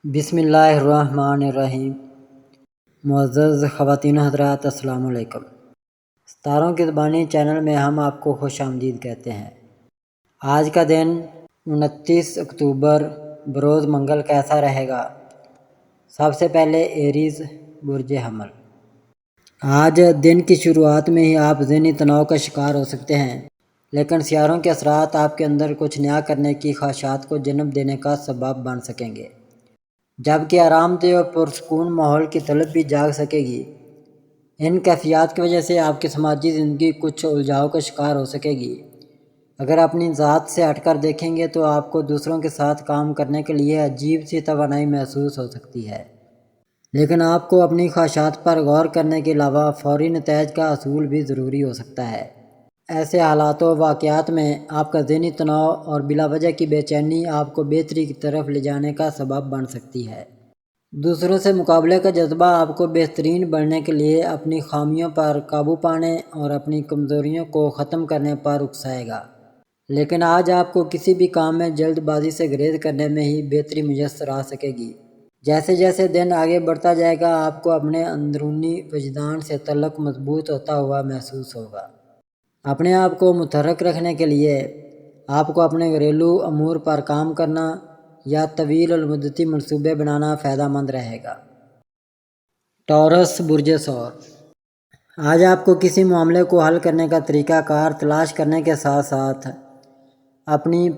بسم اللہ الرحمن الرحیم۔ معزز خواتین حضرات، السلام علیکم۔ ستاروں کی زبانی چینل میں ہم آپ کو خوش آمدید کہتے ہیں۔ آج کا دن 29 اکتوبر بروز منگل کیسا رہے گا؟ سب سے پہلے ایریز برج حمل۔ آج دن کی شروعات میں ہی آپ ذہنی تناؤ کا شکار ہو سکتے ہیں، لیکن سیاروں کے اثرات آپ کے اندر کچھ نیا کرنے کی خواہشات کو جنم دینے کا سبب بن سکیں گے، جبکہ آرام دہ اور پرسکون ماحول کی طلب بھی جاگ سکے گی۔ ان کیفیات کی وجہ سے آپ کی سماجی زندگی کچھ الجھاؤ کا شکار ہو سکے گی۔ اگر اپنی ذات سے ہٹ کر دیکھیں گے تو آپ کو دوسروں کے ساتھ کام کرنے کے لیے عجیب سی توانائی محسوس ہو سکتی ہے، لیکن آپ کو اپنی خواہشات پر غور کرنے کے علاوہ فوری نتائج کا حصول بھی ضروری ہو سکتا ہے۔ ایسے حالات و واقعات میں آپ کا ذہنی تناؤ اور بلا وجہ کی بے چینی آپ کو بہتری کی طرف لے جانے کا سبب بن سکتی ہے۔ دوسروں سے مقابلے کا جذبہ آپ کو بہترین بننے کے لیے اپنی خامیوں پر قابو پانے اور اپنی کمزوریوں کو ختم کرنے پر اکسائے گا، لیکن آج آپ کو کسی بھی کام میں جلد بازی سے گریز کرنے میں ہی بہتری میسر آ سکے گی۔ جیسے جیسے دن آگے بڑھتا جائے گا، آپ کو اپنے اندرونی وجدان سے تعلق مضبوط ہوتا ہوا محسوس ہوگا۔ اپنے آپ کو متحرک رکھنے کے لیے آپ کو اپنے گھریلو امور پر کام کرنا یا طویل المدتی منصوبے بنانا فائدہ مند رہے گا۔ ٹورس برج ثور۔ آج آپ کو کسی معاملے کو حل کرنے کا طریقہ کار تلاش کرنے کے ساتھ ساتھ اپنی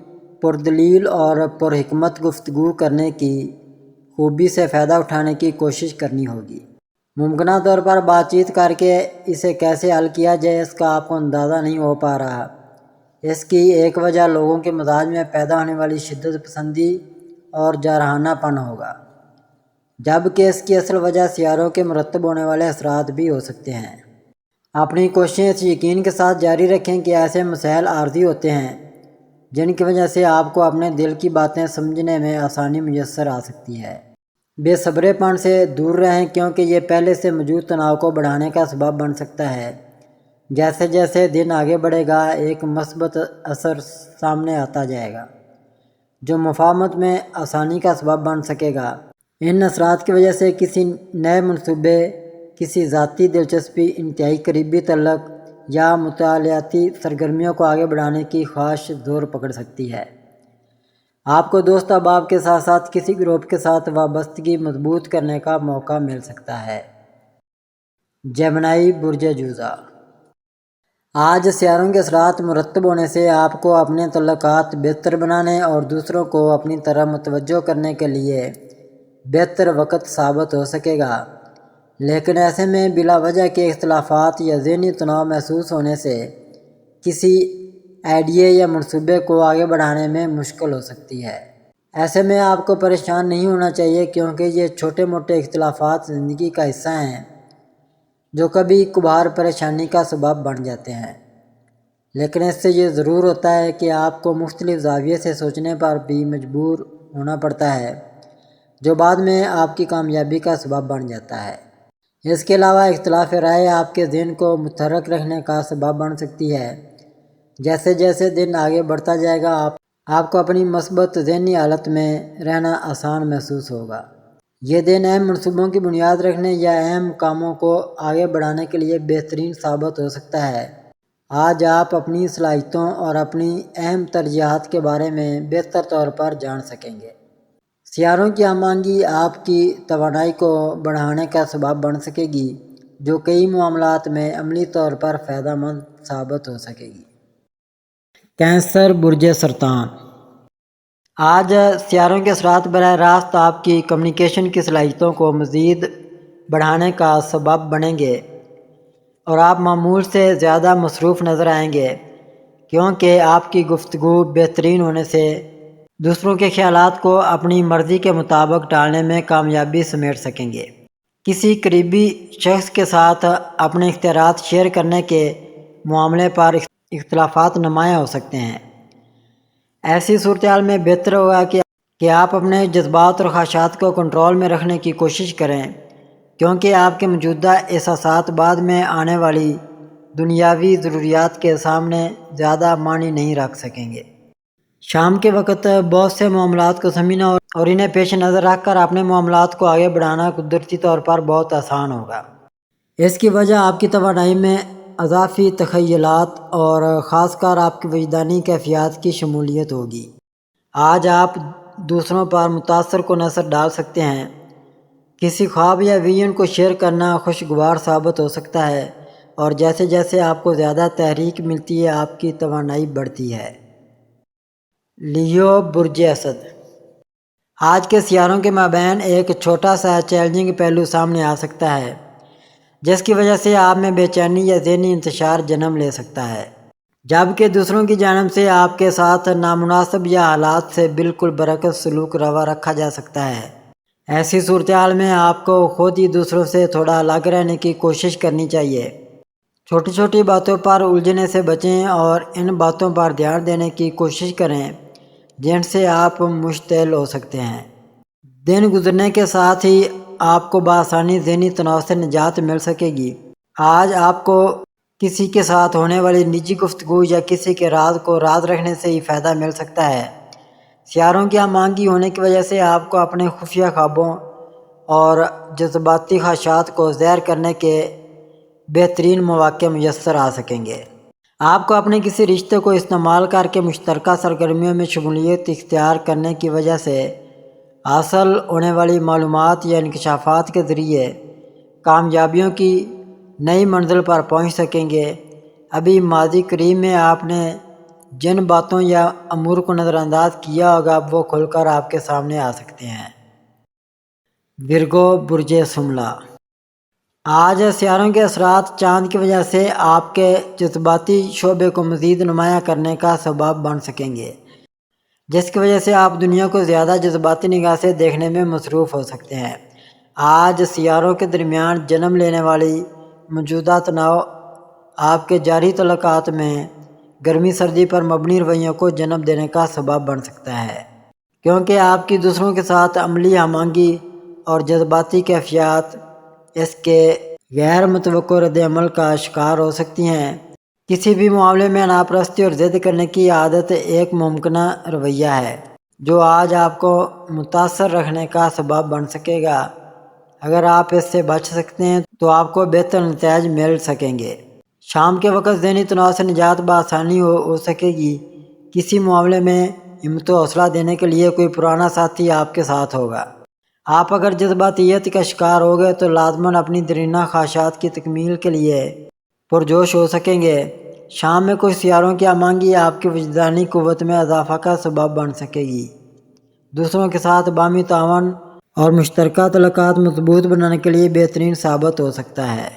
پردلیل اور پرحکمت گفتگو کرنے کی خوبی سے فائدہ اٹھانے کی کوشش کرنی ہوگی۔ ممکنہ طور پر بات چیت کر کے اسے کیسے حل کیا جائے اس کا آپ کو اندازہ نہیں ہو پا رہا۔ اس کی ایک وجہ لوگوں کے مزاج میں پیدا ہونے والی شدت پسندی اور جارحانہ پن ہوگا، جبکہ اس کی اصل وجہ سیاروں کے مرتب ہونے والے اثرات بھی ہو سکتے ہیں۔ اپنی کوششیں اس یقین کے ساتھ جاری رکھیں کہ ایسے مسائل عارضی ہوتے ہیں جن کی وجہ سے آپ کو اپنے دل کی باتیں سمجھنے میں آسانی میسر آ سکتی ہے۔ بے صبرے پن سے دور رہیں کیونکہ یہ پہلے سے موجود تناؤ کو بڑھانے کا سبب بن سکتا ہے۔ جیسے جیسے دن آگے بڑھے گا، ایک مثبت اثر سامنے آتا جائے گا جو مفاہمت میں آسانی کا سبب بن سکے گا۔ ان اثرات کی وجہ سے کسی نئے منصوبے، کسی ذاتی دلچسپی، انتہائی قریبی تعلق یا مطالعاتی سرگرمیوں کو آگے بڑھانے کی خواہش زور پکڑ سکتی ہے۔ آپ کو دوست احباب کے ساتھ ساتھ کسی گروپ کے ساتھ وابستگی مضبوط کرنے کا موقع مل سکتا ہے۔ جیمنائی برج جوزہ۔ آج سیاروں کے اثرات مرتب ہونے سے آپ کو اپنے تعلقات بہتر بنانے اور دوسروں کو اپنی طرف متوجہ کرنے کے لیے بہتر وقت ثابت ہو سکے گا، لیکن ایسے میں بلا وجہ کے اختلافات یا ذہنی تناؤ محسوس ہونے سے کسی آئیڈیا یا منصوبے کو آگے بڑھانے میں مشکل ہو سکتی ہے۔ ایسے میں آپ کو پریشان نہیں ہونا چاہیے کیونکہ یہ چھوٹے موٹے اختلافات زندگی کا حصہ ہیں جو کبھی کبھار پریشانی کا سبب بن جاتے ہیں، لیکن اس سے یہ ضرور ہوتا ہے کہ آپ کو مختلف زاویے سے سوچنے پر بھی مجبور ہونا پڑتا ہے جو بعد میں آپ کی کامیابی کا سبب بن جاتا ہے۔ اس کے علاوہ اختلاف رائے آپ کے ذہن کو متحرک رکھنے کا سبب بن سکتی ہے۔ جیسے جیسے دن آگے بڑھتا جائے گا، آپ کو اپنی مثبت ذہنی حالت میں رہنا آسان محسوس ہوگا۔ یہ دن اہم منصوبوں کی بنیاد رکھنے یا اہم کاموں کو آگے بڑھانے کے لیے بہترین ثابت ہو سکتا ہے۔ آج آپ اپنی صلاحیتوں اور اپنی اہم ترجیحات کے بارے میں بہتر طور پر جان سکیں گے۔ سیاروں کی ہم آہنگی آپ کی توانائی کو بڑھانے کا سبب بن سکے گی جو کئی معاملات میں عملی طور پر فائدہ مند ثابت ہو سکے گی۔ کینسر برج سرطان۔ آج سیاروں کے اثرات براہ راست آپ کی کمیونیکیشن کی صلاحیتوں کو مزید بڑھانے کا سبب بنیں گے اور آپ معمول سے زیادہ مصروف نظر آئیں گے کیونکہ آپ کی گفتگو بہترین ہونے سے دوسروں کے خیالات کو اپنی مرضی کے مطابق ٹالنے میں کامیابی سمیٹ سکیں گے۔ کسی قریبی شخص کے ساتھ اپنے اختیارات شیئر کرنے کے معاملے پر اختلافات نمایاں ہو سکتے ہیں۔ ایسی صورتحال میں بہتر ہوگا کہ آپ اپنے جذبات اور خواہشات کو کنٹرول میں رکھنے کی کوشش کریں کیونکہ آپ کے موجودہ احساسات بعد میں آنے والی دنیاوی ضروریات کے سامنے زیادہ معنی نہیں رکھ سکیں گے۔ شام کے وقت بہت سے معاملات کو سمجھنا اور انہیں پیش نظر رکھ کر اپنے معاملات کو آگے بڑھانا قدرتی طور پر بہت آسان ہوگا۔ اس کی وجہ آپ کی توانائی میں اضافی تخیلات اور خاص کر آپ کی وجدانی کیفیات کی شمولیت ہوگی۔ آج آپ دوسروں پر متاثر کن اثر ڈال سکتے ہیں۔ کسی خواب یا ویژن کو شیئر کرنا خوشگوار ثابت ہو سکتا ہے، اور جیسے جیسے آپ کو زیادہ تحریک ملتی ہے آپ کی توانائی بڑھتی ہے۔ لیو برج اسد۔ آج کے سیاروں کے مابین ایک چھوٹا سا چیلنجنگ پہلو سامنے آ سکتا ہے، جس کی وجہ سے آپ میں بے چینی یا ذہنی انتشار جنم لے سکتا ہے، جبکہ دوسروں کی جانب سے آپ کے ساتھ نامناسب یا حالات سے بالکل برعکس سلوک روا رکھا جا سکتا ہے۔ ایسی صورتحال میں آپ کو خود ہی دوسروں سے تھوڑا الگ رہنے کی کوشش کرنی چاہیے۔ چھوٹی چھوٹی باتوں پر الجھنے سے بچیں اور ان باتوں پر دھیان دینے کی کوشش کریں جن سے آپ مشتعل ہو سکتے ہیں۔ دن گزرنے کے ساتھ ہی آپ کو بآسانی ذہنی تناؤ سے نجات مل سکے گی۔ آج آپ کو کسی کے ساتھ ہونے والی نجی گفتگو یا کسی کے راز کو راز رکھنے سے ہی فائدہ مل سکتا ہے۔ سیاروں کی ہم آہنگی ہونے کی وجہ سے آپ کو اپنے خفیہ خوابوں اور جذباتی خواہشات کو ظاہر کرنے کے بہترین مواقع میسر آ سکیں گے۔ آپ کو اپنے کسی رشتے کو استعمال کر کے مشترکہ سرگرمیوں میں شمولیت اختیار کرنے کی وجہ سے حاصل ہونے والی معلومات یا انکشافات کے ذریعے کامیابیوں کی نئی منزل پر پہنچ سکیں گے۔ ابھی ماضی قریب میں آپ نے جن باتوں یا امور کو نظر انداز کیا ہوگا وہ کھل کر آپ کے سامنے آ سکتے ہیں۔ ورگو برج شملہ۔ آج سیاروں کے اثرات چاند کی وجہ سے آپ کے جذباتی شعبے کو مزید نمایاں کرنے کا سبب بن سکیں گے، جس کی وجہ سے آپ دنیا کو زیادہ جذباتی نگاہ سے دیکھنے میں مصروف ہو سکتے ہیں۔ آج سیاروں کے درمیان جنم لینے والی موجودہ تناؤ آپ کے جاری تعلقات میں گرمی سردی پر مبنی رویوں کو جنم دینے کا سبب بن سکتا ہے، کیونکہ آپ کی دوسروں کے ساتھ عملی ہم آہنگی اور جذباتی کیفیات اس کے غیر متوقع رد عمل کا شکار ہو سکتی ہیں۔ کسی بھی معاملے میں ناپرستی اور ضد کرنے کی عادت ایک ممکنہ رویہ ہے جو آج آپ کو متاثر رکھنے کا سبب بن سکے گا۔ اگر آپ اس سے بچ سکتے ہیں تو آپ کو بہتر نتائج مل سکیں گے۔ شام کے وقت ذہنی تناؤ سے نجات بآسانی ہو سکے گی۔ کسی معاملے میں ہمت و حوصلہ دینے کے لیے کوئی پرانا ساتھی آپ کے ساتھ ہوگا۔ آپ اگر جذباتیت کا شکار ہو گئے تو لازماً اپنی دیرینہ خواہشات کی تکمیل کے لیے پرجوش ہو سکیں گے۔ شام میں کچھ سیاروں کی ہم آہنگی آپ کی وجدانی قوت میں اضافہ کا سبب بن سکے گی۔ دوسروں کے ساتھ باہمی تعاون اور مشترکہ تعلقات مضبوط بنانے کے لیے بہترین ثابت ہو سکتا ہے۔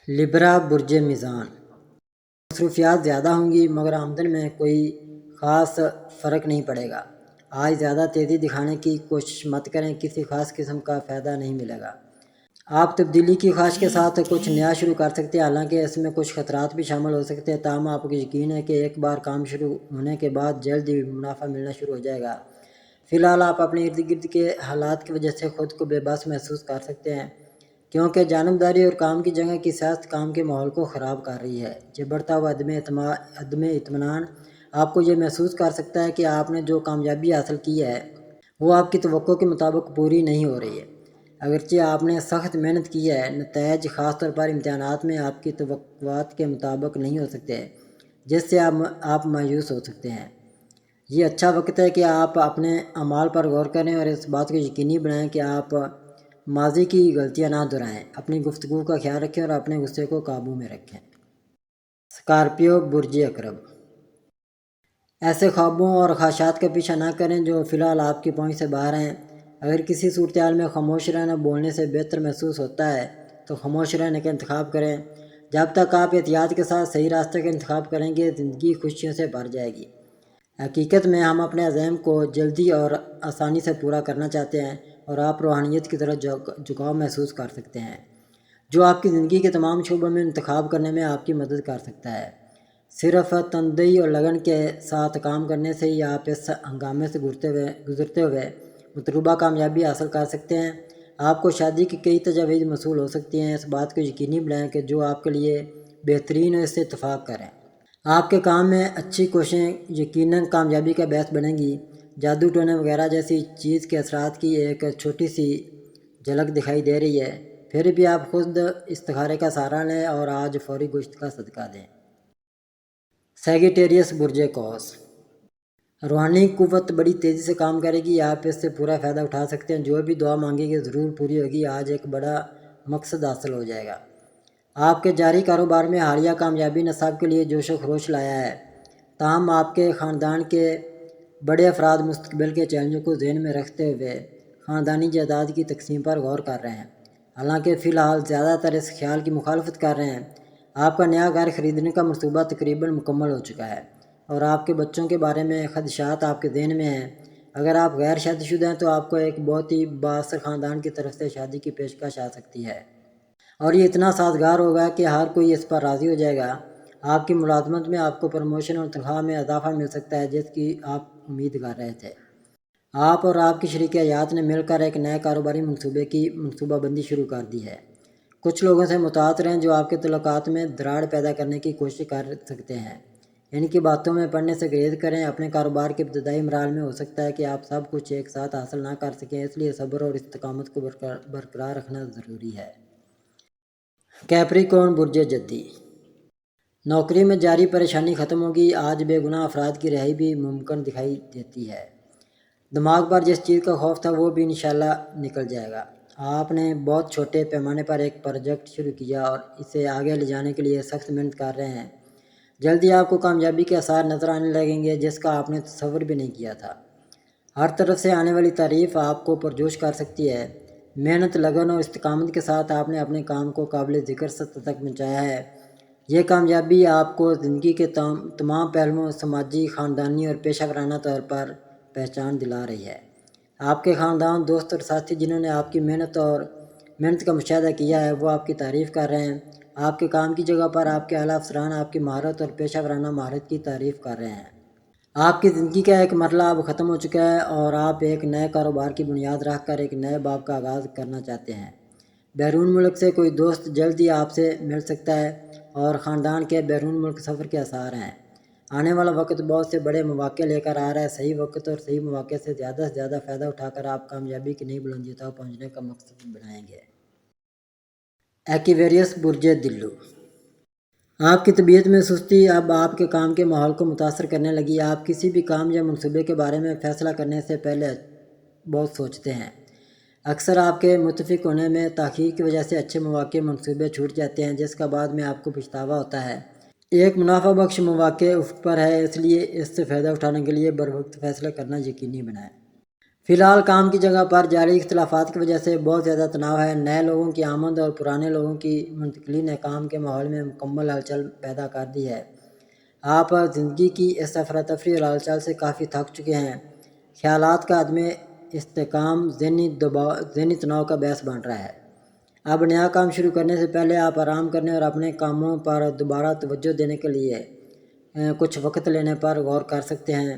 لبرا برج میزان۔ مصروفیات زیادہ ہوں گی مگر آمدن میں کوئی خاص فرق نہیں پڑے گا۔ آج زیادہ تیزی دکھانے کی کوشش مت کریں، کسی خاص قسم کا فائدہ نہیں ملے گا۔ آپ تبدیلی کی خواہش کے ساتھ کچھ نیا شروع کر سکتے ہیں، حالانکہ اس میں کچھ خطرات بھی شامل ہو سکتے ہیں، تاہم آپ کو یقین ہے کہ ایک بار کام شروع ہونے کے بعد جلد ہی منافع ملنا شروع ہو جائے گا۔ فی الحال آپ اپنے ارد گرد کے حالات کی وجہ سے خود کو بے بس محسوس کر سکتے ہیں، کیونکہ جانبداری اور کام کی جگہ کی سیاست کام کے ماحول کو خراب کر رہی ہے۔ یہ بڑھتا ہوا عدم اطمینان آپ کو یہ محسوس کر سکتا ہے کہ آپ نے جو کامیابی حاصل کی ہے وہ آپ کی توقع کے مطابق پوری نہیں ہو رہی ہے۔ اگرچہ آپ نے سخت محنت کی ہے، نتائج خاص طور پر امتحانات میں آپ کی توقعات کے مطابق نہیں ہو سکتے، جس سے آپ مایوس ہو سکتے ہیں۔ یہ اچھا وقت ہے کہ آپ اپنے اعمال پر غور کریں اور اس بات کو یقینی بنائیں کہ آپ ماضی کی غلطیاں نہ دہرائیں۔ اپنی گفتگو کا خیال رکھیں اور اپنے غصے کو قابو میں رکھیں۔ اسکارپیو برج عقرب۔ ایسے خوابوں اور خواہشات کا پیچھا نہ کریں جو فی الحال آپ کی پہنچ سے باہر ہیں۔ اگر کسی صورتحال میں خاموش رہنا بولنے سے بہتر محسوس ہوتا ہے تو خاموش رہنے کا انتخاب کریں۔ جب تک آپ احتیاط کے ساتھ صحیح راستے کا انتخاب کریں گے زندگی خوشیوں سے بھر جائے گی۔ حقیقت میں ہم اپنے عزائم کو جلدی اور آسانی سے پورا کرنا چاہتے ہیں اور آپ روحانیت کی طرف جھکاؤ محسوس کر سکتے ہیں جو آپ کی زندگی کے تمام شعبوں میں انتخاب کرنے میں آپ کی مدد کر سکتا ہے۔ صرف تندئی اور لگن کے ساتھ کام کرنے سے ہی آپ اس ہنگامے سے گزرتے ہوئے مطلوبہ کامیابی حاصل کر سکتے ہیں۔ آپ کو شادی کی کئی تجاویز موصول ہو سکتی ہیں، اس بات کو یقینی بنائیں کہ جو آپ کے لیے بہترین ہو اس سے اتفاق کریں۔ آپ کے کام میں اچھی کوششیں یقیناً کامیابی کا باعث بنیں گی۔ جادو ٹونے وغیرہ جیسی چیز کے اثرات کی ایک چھوٹی سی جھلک دکھائی دے رہی ہے، پھر بھی آپ خود استخارے کا سہارا لیں اور آج فوری گوشت کا صدقہ دیں۔ سیگیٹیریس برج قوس، روحانی قوت بڑی تیزی سے کام کرے گی، آپ اس سے پورا فائدہ اٹھا سکتے ہیں۔ جو بھی دعا مانگیں گے ضرور پوری ہوگی، آج ایک بڑا مقصد حاصل ہو جائے گا۔ آپ کے جاری کاروبار میں حالیہ کامیابی نے سب کے لیے جوش و خروش لایا ہے، تاہم آپ کے خاندان کے بڑے افراد مستقبل کے چیلنجوں کو ذہن میں رکھتے ہوئے خاندانی جائیداد کی تقسیم پر غور کر رہے ہیں۔ حالانکہ فی الحال زیادہ تر اس خیال کی مخالفت کر رہے ہیں۔ آپ کا نیا گھر خریدنے کا منصوبہ تقریباً مکمل ہو چکا ہے اور آپ کے بچوں کے بارے میں خدشات آپ کے ذہن میں ہیں۔ اگر آپ غیر شادی شدہ ہیں تو آپ کو ایک بہت ہی بااثر خاندان کی طرف سے شادی کی پیشکش آ سکتی ہے اور یہ اتنا سازگار ہوگا کہ ہر کوئی اس پر راضی ہو جائے گا۔ آپ کی ملازمت میں آپ کو پروموشن اور تنخواہ میں اضافہ مل سکتا ہے، جس کی آپ امید کر رہے تھے۔ آپ اور آپ کی شریک حیات نے مل کر ایک نئے کاروباری منصوبے کی منصوبہ بندی شروع کر دی ہے۔ کچھ لوگوں سے متاثر ہیں جو آپ کے تعلقات میں دراڑ پیدا کرنے کی کوشش کر سکتے ہیں۔ ان کی باتوں میں پڑنے سے گریز کریں۔ اپنے کاروبار کے ابتدائی مراحل میں ہو سکتا ہے کہ آپ سب کچھ ایک ساتھ حاصل نہ کر سکیں، اس لیے صبر اور استقامت کو برقرار رکھنا ضروری ہے۔ کیپریکورن برج جدی، نوکری میں جاری پریشانی ختم ہوگی، آج بے گناہ افراد کی رہائی بھی ممکن دکھائی دیتی ہے۔ دماغ پر جس چیز کا خوف تھا وہ بھی انشاءاللہ نکل جائے گا۔ آپ نے بہت چھوٹے پیمانے پر ایک پروجیکٹ شروع کیا اور اسے آگے لے جانے کے لیے سخت محنت کر رہے ہیں۔ جلدی آپ کو کامیابی کے آثار نظر آنے لگیں گے، جس کا آپ نے تصور بھی نہیں کیا تھا۔ ہر طرف سے آنے والی تعریف آپ کو پرجوش کر سکتی ہے۔ محنت، لگن اور استقامت کے ساتھ آپ نے اپنے کام کو قابل ذکر سطح تک پہنچایا ہے۔ یہ کامیابی آپ کو زندگی کے تمام پہلوؤں، سماجی، خاندانی اور پیشہ ورانہ طور پر پہچان دلا رہی ہے۔ آپ کے خاندان، دوست اور ساتھی جنہوں نے آپ کی محنت کا مشاہدہ کیا ہے، وہ آپ کی تعریف کر رہے ہیں۔ آپ کے کام کی جگہ پر آپ کے اعلیٰ افسران آپ کی مہارت اور پیشہ ورانہ مہارت کی تعریف کر رہے ہیں۔ آپ کی زندگی کا ایک مرحلہ اب ختم ہو چکا ہے اور آپ ایک نئے کاروبار کی بنیاد رکھ کر ایک نئے باب کا آغاز کرنا چاہتے ہیں۔ بیرون ملک سے کوئی دوست جلد ہی آپ سے مل سکتا ہے اور خاندان کے بیرون ملک سفر کے آثار ہیں۔ آنے والا وقت بہت سے بڑے مواقع لے کر آ رہا ہے۔ صحیح وقت اور صحیح مواقع سے زیادہ فائدہ اٹھا کر آپ کامیابی کی نئی بلندیوں تک پہنچنے کا مقصد بنائیں گے۔ ایکویریس برج دلو، آپ کی طبیعت میں سستی اب آپ کے کام کے ماحول کو متاثر کرنے لگی۔ آپ کسی بھی کام یا منصوبے کے بارے میں فیصلہ کرنے سے پہلے بہت سوچتے ہیں۔ اکثر آپ کے متفق ہونے میں تاخیر کی وجہ سے اچھے مواقع، منصوبے چھوٹ جاتے ہیں، جس کا بعد میں آپ کو پچھتاوا ہوتا ہے۔ ایک منافع بخش مواقع افق پر ہے، اس لیے اس سے فائدہ اٹھانے کے لیے بروقت فیصلہ کرنا یقینی بنائیں۔ فی الحال کام کی جگہ پر جاری اختلافات کی وجہ سے بہت زیادہ تناؤ ہے۔ نئے لوگوں کی آمد اور پرانے لوگوں کی منتقلی نے کام کے ماحول میں مکمل ہلچل پیدا کر دی ہے۔ آپ زندگی کی اس افراتفری اور ہلچل سے کافی تھک چکے ہیں۔ خیالات کا عدم استحکام ذہنی تناؤ کا باعث بن رہا ہے۔ اب نیا کام شروع کرنے سے پہلے آپ آرام کرنے اور اپنے کاموں پر دوبارہ توجہ دینے کے لیے کچھ وقت لینے پر غور کر سکتے ہیں۔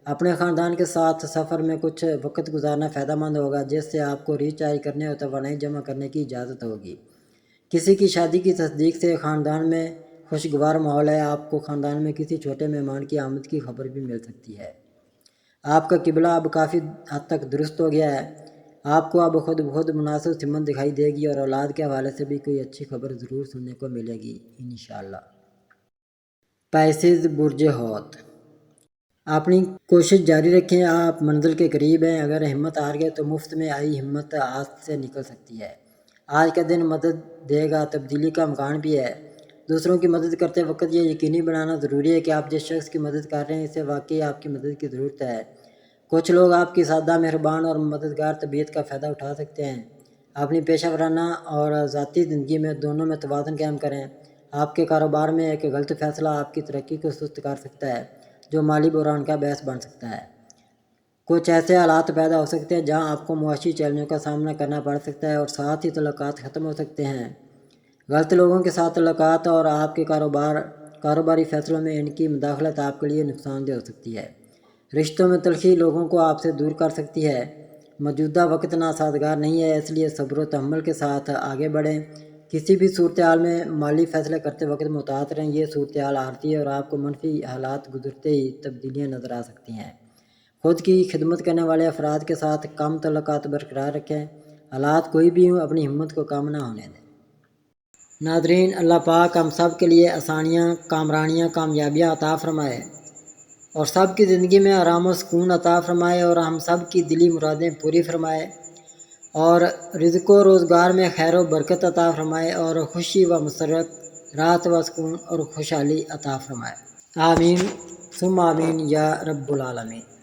اپنے خاندان کے ساتھ سفر میں کچھ وقت گزارنا فائدہ مند ہوگا، جس سے آپ کو ریچارج کرنے اور توانائی جمع کرنے کی اجازت ہوگی۔ کسی کی شادی کی تصدیق سے خاندان میں خوشگوار ماحول ہے۔ آپ کو خاندان میں کسی چھوٹے مہمان کی آمد کی خبر بھی مل سکتی ہے۔ آپ کا قبلہ اب کافی حد تک درست ہو گیا ہے۔ آپ کو اب خود بخود مناسب سمت دکھائی دے گی اور اولاد کے حوالے سے بھی کوئی اچھی خبر ضرور سننے کو ملے گی انشاءاللہ۔ پائسیز برج حوت، اپنی کوشش جاری رکھیں، آپ منزل کے قریب ہیں۔ اگر ہمت ہار گئے تو مفت میں آئی ہمت ہاتھ سے نکل سکتی ہے۔ آج کا دن مدد دے گا، تبدیلی کا امکان بھی ہے۔ دوسروں کی مدد کرتے وقت یہ یقینی بنانا ضروری ہے کہ آپ جس شخص کی مدد کر رہے ہیں اسے واقعی آپ کی مدد کی ضرورت ہے۔ کچھ لوگ آپ کی سادہ، مہربان اور مددگار طبیعت کا فائدہ اٹھا سکتے ہیں۔ اپنی پیشہ ورانہ اور ذاتی زندگی میں دونوں میں توازن قائم کریں۔ آپ کے کاروبار میں ایک غلط فیصلہ آپ کی ترقی کو سست کر سکتا ہے، جو مالی بحران کا باعث بن سکتا ہے۔ کچھ ایسے حالات پیدا ہو سکتے ہیں جہاں آپ کو معاشی چیلنجوں کا سامنا کرنا پڑ سکتا ہے اور ساتھ ہی تعلقات ختم ہو سکتے ہیں۔ غلط لوگوں کے ساتھ تعلقات اور آپ کے کاروباری فیصلوں میں ان کی مداخلت آپ کے لیے نقصان دہ ہو سکتی ہے۔ رشتوں میں تلخی لوگوں کو آپ سے دور کر سکتی ہے۔ موجودہ وقت ناسازگار نہیں ہے، اس لیے صبر و تحمل کے ساتھ آگے بڑھیں۔ کسی بھی صورتحال میں مالی فیصلے کرتے وقت محتاط رہیں، یہ صورتحال عارضی ہے اور آپ کو منفی حالات گزرتے ہی تبدیلیاں نظر آ سکتی ہیں۔ خود کی خدمت کرنے والے افراد کے ساتھ کم تعلقات برقرار رکھیں، حالات کوئی بھی ہوں اپنی ہمت کو کم نہ ہونے دیں۔ ناظرین، اللہ پاک ہم سب کے لیے آسانیاں، کامرانیاں، کامیابیاں عطا فرمائے اور سب کی زندگی میں آرام و سکون عطا فرمائے اور ہم سب کی دلی مرادیں پوری فرمائے اور رزق و روزگار میں خیر و برکت عطا فرمائے اور خوشی و مسرت، راحت و سکون اور خوشحالی عطا فرمائے۔ آمین ثم آمین یا رب العالمین۔